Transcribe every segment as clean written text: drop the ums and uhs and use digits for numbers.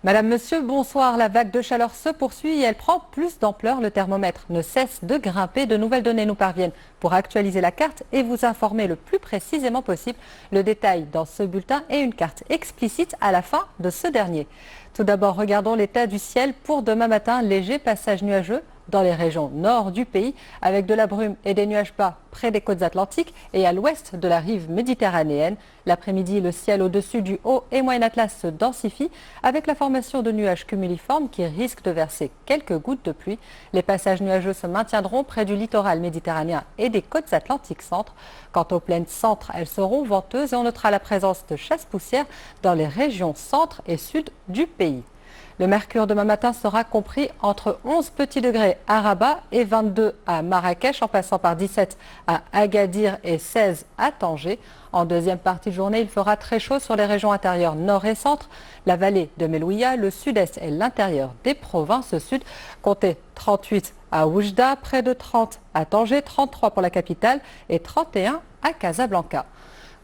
Madame, Monsieur, bonsoir. La vague de chaleur se poursuit et elle prend plus d'ampleur. Le thermomètre ne cesse de grimper. De nouvelles données nous parviennent pour actualiser la carte et vous informer le plus précisément possible. Le détail dans ce bulletin et une carte explicite à la fin de ce dernier. Tout d'abord, regardons l'état du ciel pour demain matin. Léger passage nuageux dans les régions nord du pays, avec de la brume et des nuages bas près des côtes atlantiques et à l'ouest de la rive méditerranéenne. L'après-midi, le ciel au-dessus du Haut et Moyen Atlas se densifie avec la formation de nuages cumuliformes qui risquent de verser quelques gouttes de pluie. Les passages nuageux se maintiendront près du littoral méditerranéen et des côtes atlantiques centre. Quant aux plaines centre, elles seront venteuses et on notera la présence de chasse-poussière dans les régions centre et sud du pays. Le mercure demain matin sera compris entre 11 petits degrés à Rabat et 22 à Marrakech, en passant par 17 à Agadir et 16 à Tanger. En deuxième partie de journée, il fera très chaud sur les régions intérieures nord et centre, la vallée de Melouia, le sud-est et l'intérieur des provinces sud. Comptez 38 à Oujda, près de 30 à Tanger, 33 pour la capitale et 31 à Casablanca.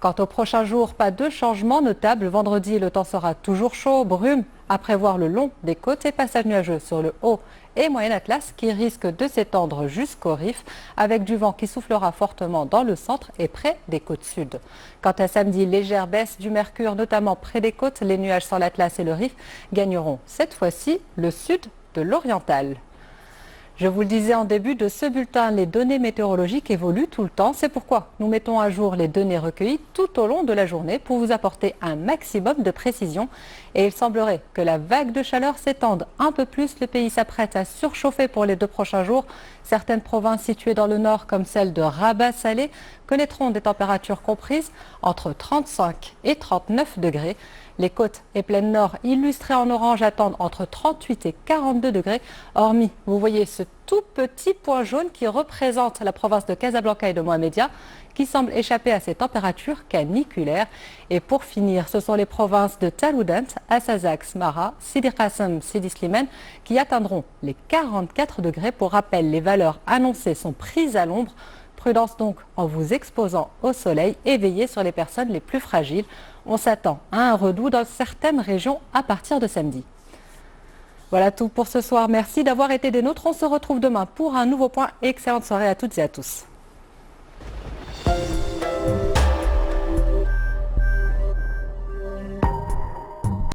Quant aux prochains jours, pas de changement notable. Vendredi, le temps sera toujours chaud, brume à prévoir le long des côtes et passage nuageux sur le Haut et Moyen Atlas qui risque de s'étendre jusqu'au Rif avec du vent qui soufflera fortement dans le centre et près des côtes sud. Quant à samedi, légère baisse du mercure, notamment près des côtes. Les nuages sur l'Atlas et le Rif gagneront cette fois-ci le sud de l'Oriental. Je vous le disais en début de ce bulletin, les données météorologiques évoluent tout le temps. C'est pourquoi nous mettons à jour les données recueillies tout au long de la journée pour vous apporter un maximum de précision. Et il semblerait que la vague de chaleur s'étende un peu plus. Le pays s'apprête à surchauffer pour les 2 prochains jours. Certaines provinces situées dans le nord, comme celle de Rabat-Salé, connaîtront des températures comprises entre 35 et 39 degrés. Les côtes et plaines nord illustrées en orange attendent entre 38 et 42 degrés. Hormis, vous voyez ce tout petit point jaune qui représente la province de Casablanca et de Mohamedia, qui semble échapper à ces températures caniculaires. Et pour finir, ce sont les provinces de Taloudant, Assazak, Smara, Sidi Qassem, Sidi Slimane qui atteindront les 44 degrés. Pour rappel, les valeurs annoncées sont prises à l'ombre. Prudence donc en vous exposant au soleil et veillez sur les personnes les plus fragiles. On s'attend à un redout dans certaines régions à partir de samedi. Voilà tout pour ce soir. Merci d'avoir été des nôtres. On se retrouve demain pour un nouveau point. Excellente soirée à toutes et à tous.